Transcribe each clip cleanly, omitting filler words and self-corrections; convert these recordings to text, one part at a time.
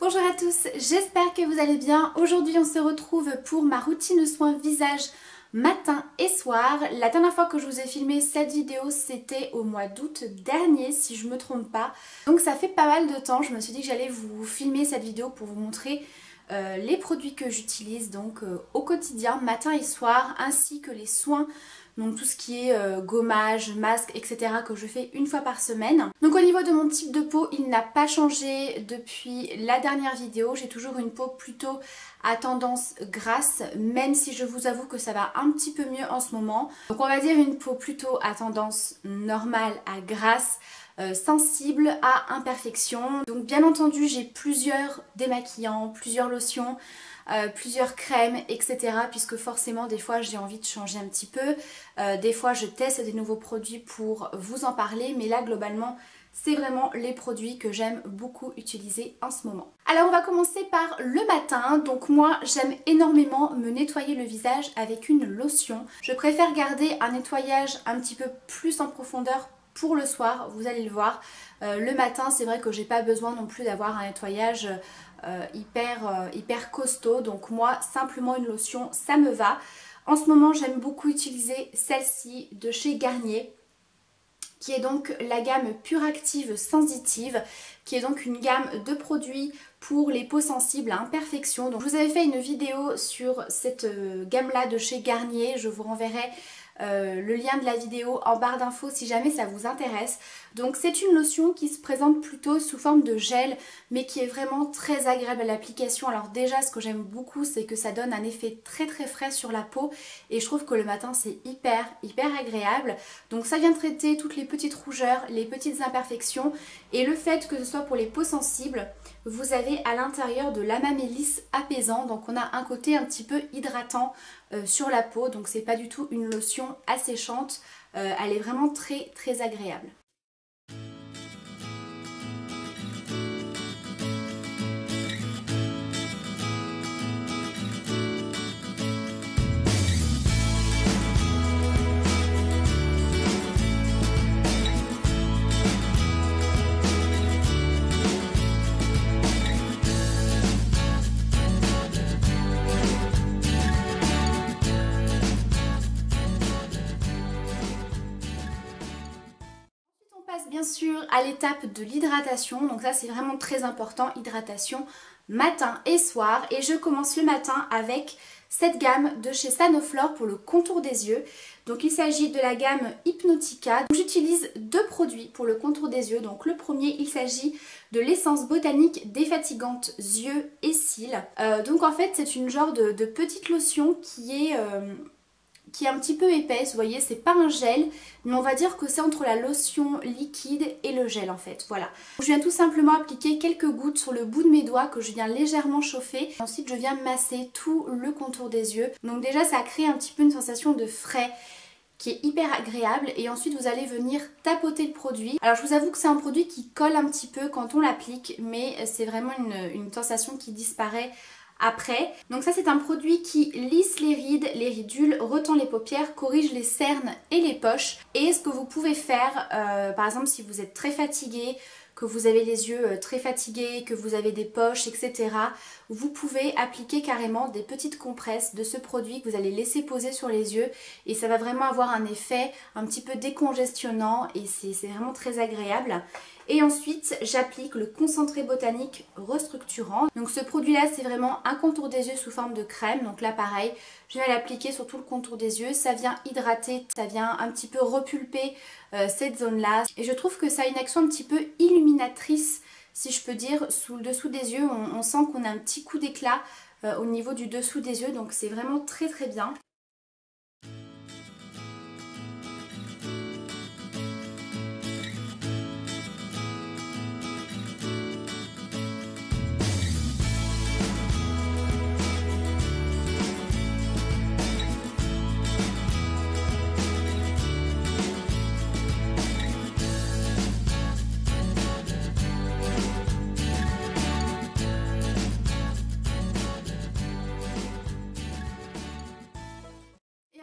Bonjour à tous, j'espère que vous allez bien. Aujourd'hui on se retrouve pour ma routine soin visage matin et soir. La dernière fois que je vous ai filmé cette vidéo c'était au mois d'août dernier si je me trompe pas. Donc ça fait pas mal de temps, je me suis dit que j'allais vous filmer cette vidéo pour vous montrer les produits que j'utilise donc au quotidien, matin et soir, ainsi que les soins. Donc tout ce qui est gommage, masque, etc. que je fais une fois par semaine. Donc au niveau de mon type de peau, il n'a pas changé depuis la dernière vidéo. J'ai toujours une peau plutôt à tendance grasse, même si je vous avoue que ça va un petit peu mieux en ce moment. Donc on va dire une peau plutôt à tendance normale à grasse, sensible à imperfection. Donc bien entendu j'ai plusieurs démaquillants, plusieurs lotions, plusieurs crèmes, etc. puisque forcément des fois j'ai envie de changer un petit peu. Des fois je teste des nouveaux produits pour vous en parler, mais là globalement c'est vraiment les produits que j'aime beaucoup utiliser en ce moment. Alors on va commencer par le matin. Donc moi j'aime énormément me nettoyer le visage avec une lotion. Je préfère garder un nettoyage un petit peu plus en profondeur pour le soir, vous allez le voir. Le matin c'est vrai que j'ai pas besoin non plus d'avoir un nettoyage hyper costaud, donc moi simplement une lotion ça me va. En ce moment j'aime beaucoup utiliser celle-ci de chez Garnier, qui est donc la gamme Puractive Sensitive, qui est donc une gamme de produits pour les peaux sensibles à imperfection. Donc je vous avais fait une vidéo sur cette gamme là de chez Garnier, je vous renverrai le lien de la vidéo en barre d'infos si jamais ça vous intéresse. Donc c'est une lotion qui se présente plutôt sous forme de gel, mais qui est vraiment très agréable à l'application. Alors déjà ce que j'aime beaucoup c'est que ça donne un effet très frais sur la peau, et je trouve que le matin c'est hyper agréable. Donc ça vient traiter toutes les petites rougeurs, les petites imperfections, et le fait que ce soit pour les peaux sensibles, vous avez à l'intérieur de l'amamélis apaisant, donc on a un côté un petit peu hydratant sur la peau, donc c'est pas du tout une lotion asséchante, elle est vraiment très agréable. Bien sûr à l'étape de l'hydratation, donc ça c'est vraiment très important, hydratation matin et soir, et je commence le matin avec cette gamme de chez Sanoflore pour le contour des yeux. Donc il s'agit de la gamme Hypnotica. J'utilise deux produits pour le contour des yeux. Donc le premier, il s'agit de l'essence botanique défatigante yeux et cils. Donc en fait c'est une genre de petite lotion qui est un petit peu épaisse, vous voyez, c'est pas un gel, mais on va dire que c'est entre la lotion liquide et le gel en fait, voilà. Je viens tout simplement appliquer quelques gouttes sur le bout de mes doigts que je viens légèrement chauffer. Ensuite je viens masser tout le contour des yeux. Donc déjà ça crée un petit peu une sensation de frais qui est hyper agréable, et ensuite vous allez venir tapoter le produit. Alors je vous avoue que c'est un produit qui colle un petit peu quand on l'applique, mais c'est vraiment une sensation qui disparaît après. Donc ça c'est un produit qui lisse les rides, les ridules, retend les paupières, corrige les cernes et les poches. Et ce que vous pouvez faire, par exemple si vous êtes très fatigué, que vous avez les yeux très fatigués, que vous avez des poches, etc. vous pouvez appliquer carrément des petites compresses de ce produit que vous allez laisser poser sur les yeux, et ça va vraiment avoir un effet un petit peu décongestionnant, et c'est vraiment très agréable. Et ensuite j'applique le concentré botanique restructurant. Donc ce produit là c'est vraiment un contour des yeux sous forme de crème. Donc là pareil, je vais l'appliquer sur tout le contour des yeux. Ça vient hydrater, ça vient un petit peu repulper cette zone là. Et je trouve que ça a une action un petit peu illuminatrice, si je peux dire. Sous le dessous des yeux on sent qu'on a un petit coup d'éclat au niveau du dessous des yeux. Donc c'est vraiment très bien.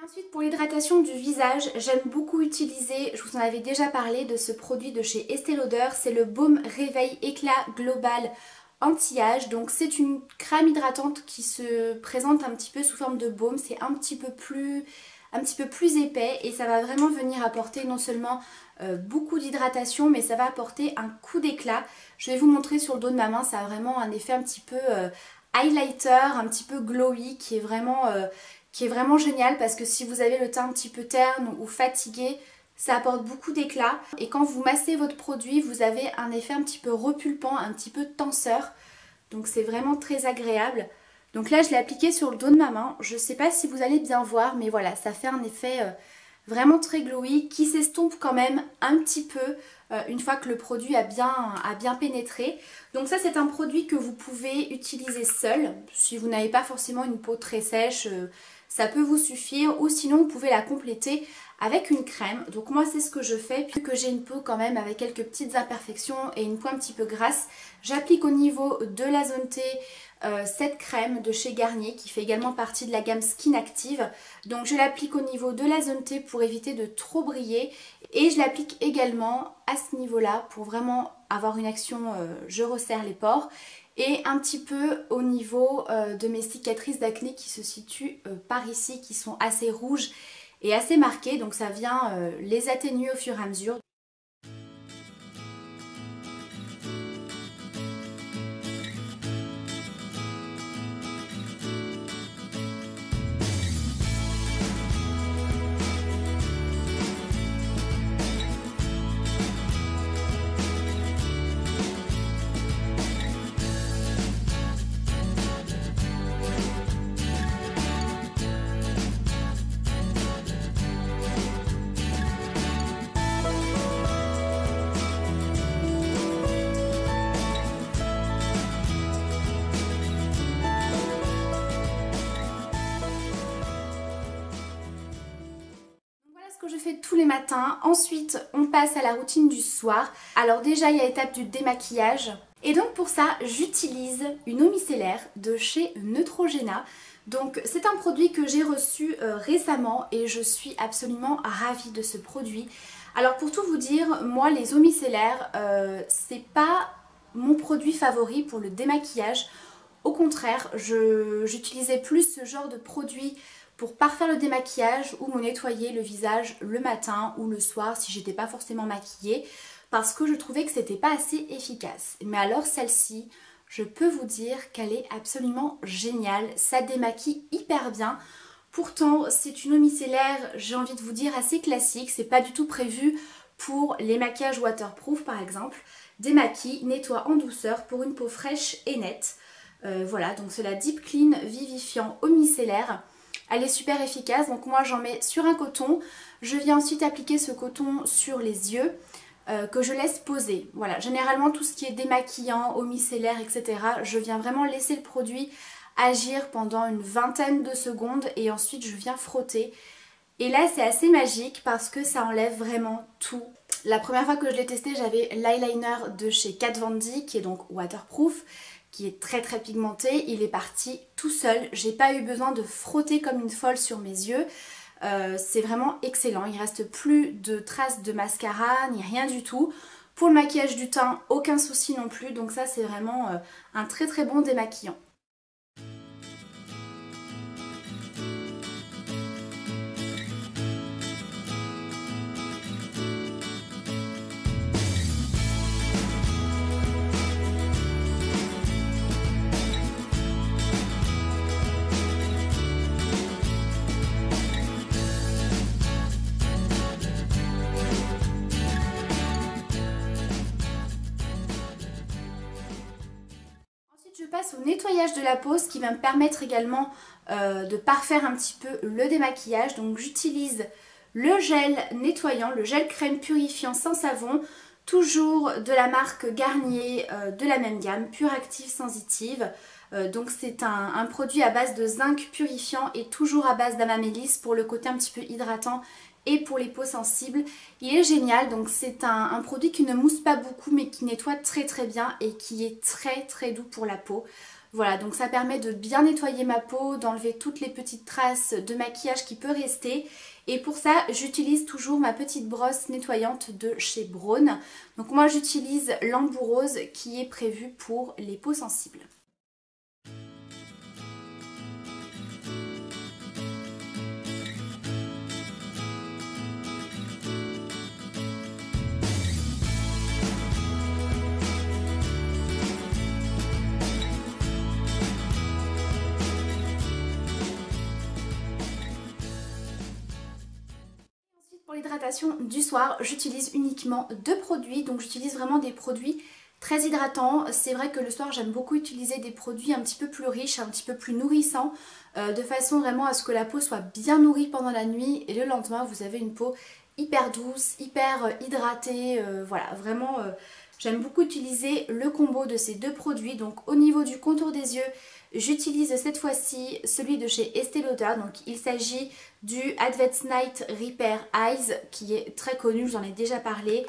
Ensuite pour l'hydratation du visage, j'aime beaucoup utiliser, je vous en avais déjà parlé, de ce produit de chez Estée Lauder, c'est le baume réveil éclat global anti-âge. Donc c'est une crème hydratante qui se présente un petit peu sous forme de baume. C'est un petit peu plus épais et ça va vraiment venir apporter non seulement beaucoup d'hydratation, mais ça va apporter un coup d'éclat. Je vais vous montrer sur le dos de ma main, ça a vraiment un effet un petit peu highlighter, un petit peu glowy qui est vraiment génial, parce que si vous avez le teint un petit peu terne ou fatigué, ça apporte beaucoup d'éclat. Et quand vous massez votre produit, vous avez un effet un petit peu repulpant, un petit peu tenseur. Donc c'est vraiment très agréable. Donc là je l'ai appliqué sur le dos de ma main. Je ne sais pas si vous allez bien voir, mais voilà, ça fait un effet vraiment très glowy qui s'estompe quand même un petit peu une fois que le produit a bien pénétré. Donc ça c'est un produit que vous pouvez utiliser seul. Si vous n'avez pas forcément une peau très sèche, ça peut vous suffire, ou sinon vous pouvez la compléter avec une crème. Donc moi c'est ce que je fais, puisque j'ai une peau quand même avec quelques petites imperfections et une peau un petit peu grasse. J'applique au niveau de la zone T cette crème de chez Garnier qui fait également partie de la gamme Skin Active. Donc je l'applique au niveau de la zone T pour éviter de trop briller, et je l'applique également à ce niveau-là pour vraiment avoir une action je resserre les pores, et un petit peu au niveau de mes cicatrices d'acné qui se situent par ici, qui sont assez rouges et assez marquées, donc ça vient les atténuer au fur et à mesure. Que je fais tous les matins. Ensuite on passe à la routine du soir. Alors déjà il y a l'étape du démaquillage, et donc pour ça j'utilise une eau micellaire de chez Neutrogena. Donc c'est un produit que j'ai reçu récemment et je suis absolument ravie de ce produit. Alors pour tout vous dire, moi les eaux micellaires c'est pas mon produit favori pour le démaquillage. Au contraire, j'utilisais plus ce genre de produit pour parfaire le démaquillage ou me nettoyer le visage le matin ou le soir si j'étais pas forcément maquillée, parce que je trouvais que c'était pas assez efficace. Mais alors celle-ci, je peux vous dire qu'elle est absolument géniale, ça démaquille hyper bien. Pourtant c'est une eau micellaire, j'ai envie de vous dire, assez classique, c'est pas du tout prévu pour les maquillages waterproof par exemple. Démaquille, nettoie en douceur pour une peau fraîche et nette. Voilà, donc c'est la Deep Clean Vivifiant Eau Micellaire. Elle est super efficace, donc moi j'en mets sur un coton. Je viens ensuite appliquer ce coton sur les yeux que je laisse poser. Voilà, généralement tout ce qui est démaquillant, eau micellaire, etc. je viens vraiment laisser le produit agir pendant une vingtaine de secondes et ensuite je viens frotter. Et là c'est assez magique parce que ça enlève vraiment tout. La première fois que je l'ai testé, j'avais l'eyeliner de chez Kat Von D qui est donc waterproof, qui est très pigmenté. Il est parti tout seul, j'ai pas eu besoin de frotter comme une folle sur mes yeux. C'est vraiment excellent, il reste plus de traces de mascara ni rien du tout. Pour le maquillage du teint, aucun souci non plus, donc ça c'est vraiment un très bon démaquillant. Je passe au nettoyage de la peau, ce qui va me permettre également de parfaire un petit peu le démaquillage. Donc j'utilise le gel nettoyant, le gel crème purifiant sans savon, toujours de la marque Garnier, de la même gamme, Pure Active Sensitive. Donc c'est un produit à base de zinc purifiant et toujours à base d'amamélis pour le côté un petit peu hydratant et pour les peaux sensibles. Il est génial, donc c'est un produit qui ne mousse pas beaucoup mais qui nettoie très bien et qui est très doux pour la peau. Voilà, donc ça permet de bien nettoyer ma peau, d'enlever toutes les petites traces de maquillage qui peut rester Et pour ça, j'utilise toujours ma petite brosse nettoyante de chez Braun. Donc moi j'utilise l'embout rose qui est prévu pour les peaux sensibles. Pour l'hydratation du soir, j'utilise uniquement 2 produits, donc j'utilise vraiment des produits très hydratants. C'est vrai que le soir j'aime beaucoup utiliser des produits un petit peu plus riches, un petit peu plus nourrissants, de façon vraiment à ce que la peau soit bien nourrie pendant la nuit et le lendemain vous avez une peau hyper douce, hyper hydratée, voilà vraiment j'aime beaucoup utiliser le combo de ces 2 produits. Donc au niveau du contour des yeux, j'utilise cette fois-ci celui de chez Estée Lauder, donc il s'agit du Advanced Night Repair Eyes qui est très connu, j'en ai déjà parlé.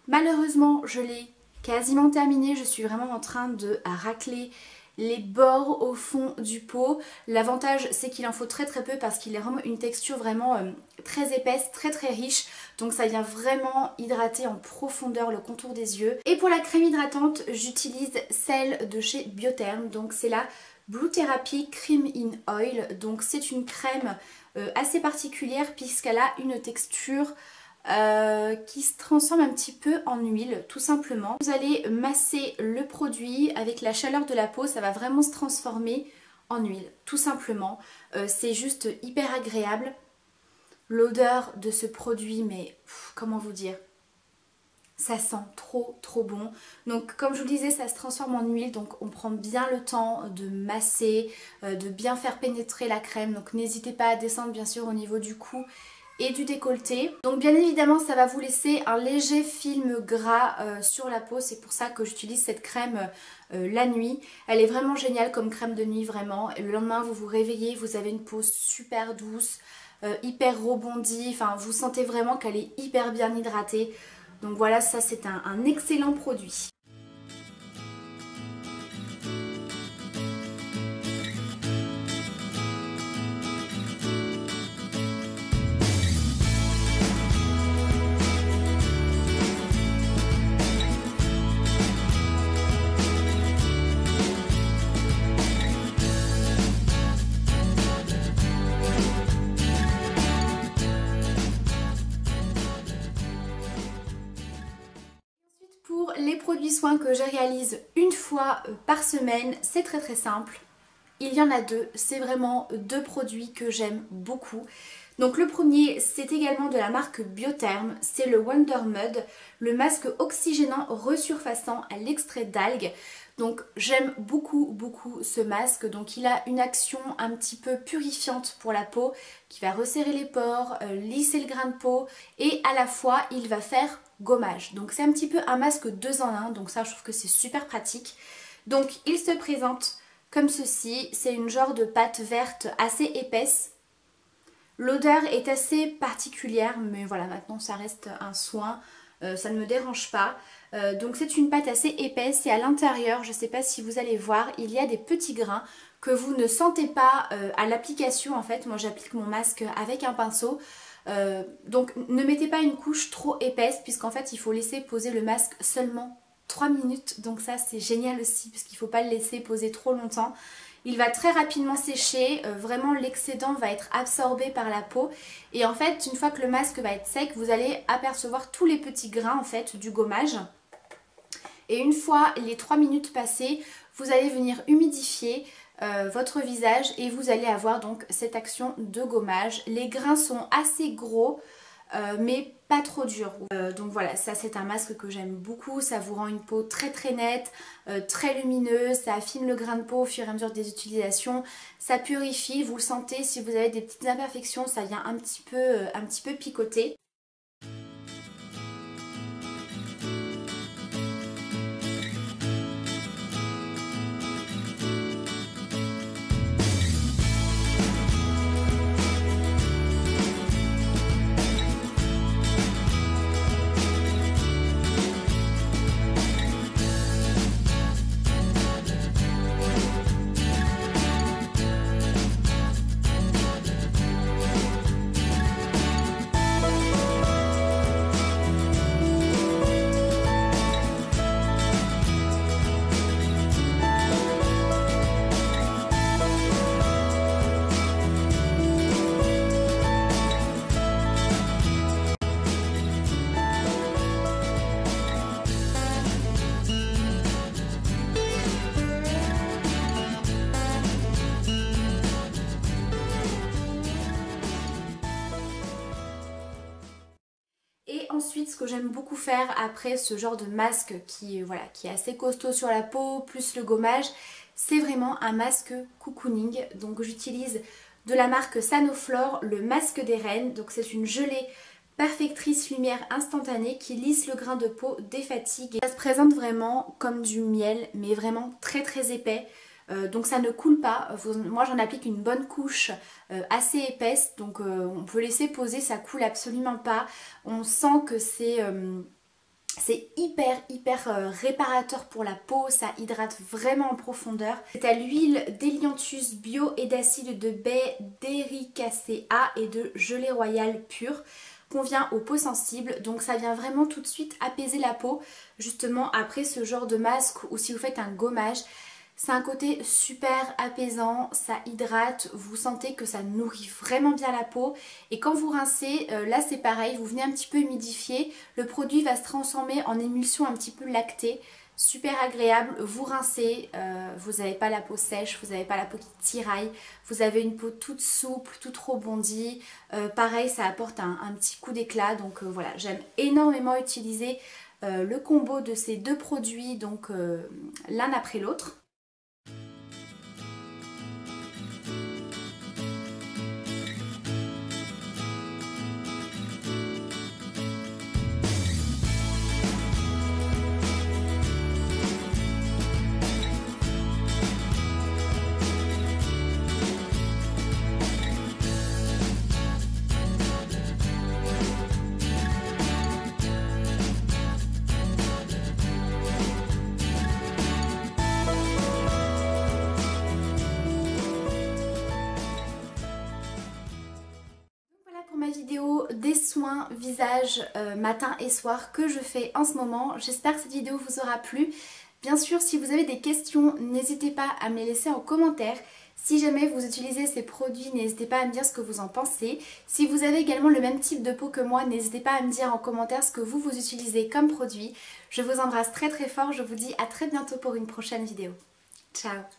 Malheureusement je l'ai quasiment terminé, je suis vraiment en train de racler les bords au fond du pot. L'avantage c'est qu'il en faut très peu parce qu'il a vraiment une texture vraiment très épaisse, très riche. Donc ça vient vraiment hydrater en profondeur le contour des yeux. Et pour la crème hydratante, j'utilise celle de chez Biotherm. Donc c'est la Blue Therapy Cream in Oil. Donc c'est une crème assez particulière puisqu'elle a une texture qui se transforme un petit peu en huile tout simplement. Vous allez masser le produit avec la chaleur de la peau, ça va vraiment se transformer en huile tout simplement. C'est juste hyper agréable. L'odeur de ce produit, mais comment vous dire, ça sent trop bon. Donc comme je vous le disais, ça se transforme en huile, donc on prend bien le temps de masser, de bien faire pénétrer la crème. Donc n'hésitez pas à descendre bien sûr au niveau du cou et du décolleté. Donc bien évidemment ça va vous laisser un léger film gras sur la peau, c'est pour ça que j'utilise cette crème la nuit. Elle est vraiment géniale comme crème de nuit vraiment. Et le lendemain vous vous réveillez, vous avez une peau super douce, hyper rebondie, enfin vous sentez vraiment qu'elle est hyper bien hydratée. Donc voilà, ça c'est un excellent produit. Pour les produits soins que je réalise une fois par semaine, c'est très simple. Il y en a 2, c'est vraiment 2 produits que j'aime beaucoup. Donc le premier, c'est également de la marque Biotherm, c'est le Wonder Mud, le masque oxygénant resurfaçant à l'extrait d'algues. Donc j'aime beaucoup ce masque, donc il a une action un petit peu purifiante pour la peau, qui va resserrer les pores, lisser le grain de peau et à la fois il va faire gommage. Donc c'est un petit peu un masque 2 en 1, donc ça je trouve que c'est super pratique. Donc il se présente comme ceci, c'est une genre de pâte verte assez épaisse. L'odeur est assez particulière, mais voilà, maintenant ça reste un soin, ça ne me dérange pas. Donc c'est une pâte assez épaisse et à l'intérieur, je ne sais pas si vous allez voir, il y a des petits grains que vous ne sentez pas à l'application en fait. Moi j'applique mon masque avec un pinceau. Donc ne mettez pas une couche trop épaisse puisqu'en fait il faut laisser poser le masque seulement 3 minutes. Donc ça c'est génial aussi parce qu'il ne faut pas le laisser poser trop longtemps. Il va très rapidement sécher, vraiment l'excédent va être absorbé par la peau et en fait une fois que le masque va être sec, vous allez apercevoir tous les petits grains en fait du gommage. Et une fois les 3 minutes passées, vous allez venir humidifier votre visage et vous allez avoir donc cette action de gommage. Les grains sont assez gros mais pas trop durs. Donc voilà, ça c'est un masque que j'aime beaucoup, ça vous rend une peau très nette, très lumineuse, ça affine le grain de peau au fur et à mesure des utilisations, ça purifie, vous le sentez, si vous avez des petites imperfections, ça vient un petit peu picoter. ensuite, ce que j'aime beaucoup faire après ce genre de masque qui est assez costaud sur la peau, plus le gommage, c'est vraiment un masque cocooning. Donc j'utilise de la marque Sanoflore le masque des reines. Donc c'est une gelée perfectrice lumière instantanée qui lisse le grain de peau des fatigues. Ça se présente vraiment comme du miel, mais vraiment très très épais. Donc ça ne coule pas. Moi j'en applique une bonne couche assez épaisse, donc on peut laisser poser, ça coule absolument pas. On sent que c'est hyper réparateur pour la peau, ça hydrate vraiment en profondeur. C'est à l'huile d'Helianthus bio et d'acide de baie d'Ericacea et de gelée royale pure. Convient aux peaux sensibles, donc ça vient vraiment tout de suite apaiser la peau justement après ce genre de masque ou si vous faites un gommage. C'est un côté super apaisant, ça hydrate, vous sentez que ça nourrit vraiment bien la peau. Et quand vous rincez, là c'est pareil, vous venez un petit peu humidifier, le produit va se transformer en émulsion un petit peu lactée. Super agréable, vous rincez, vous n'avez pas la peau sèche, vous n'avez pas la peau qui tiraille, vous avez une peau toute souple, toute rebondie. Pareil, ça apporte un petit coup d'éclat, donc voilà, j'aime énormément utiliser le combo de ces deux produits, donc l'un après l'autre. Ma vidéo des soins visage matin et soir que je fais en ce moment. J'espère que cette vidéo vous aura plu. Bien sûr, si vous avez des questions, n'hésitez pas à me les laisser en commentaire. Si jamais vous utilisez ces produits, n'hésitez pas à me dire ce que vous en pensez. Si vous avez également le même type de peau que moi, n'hésitez pas à me dire en commentaire ce que vous utilisez comme produit. Je vous embrasse très très fort, je vous dis à très bientôt pour une prochaine vidéo. Ciao!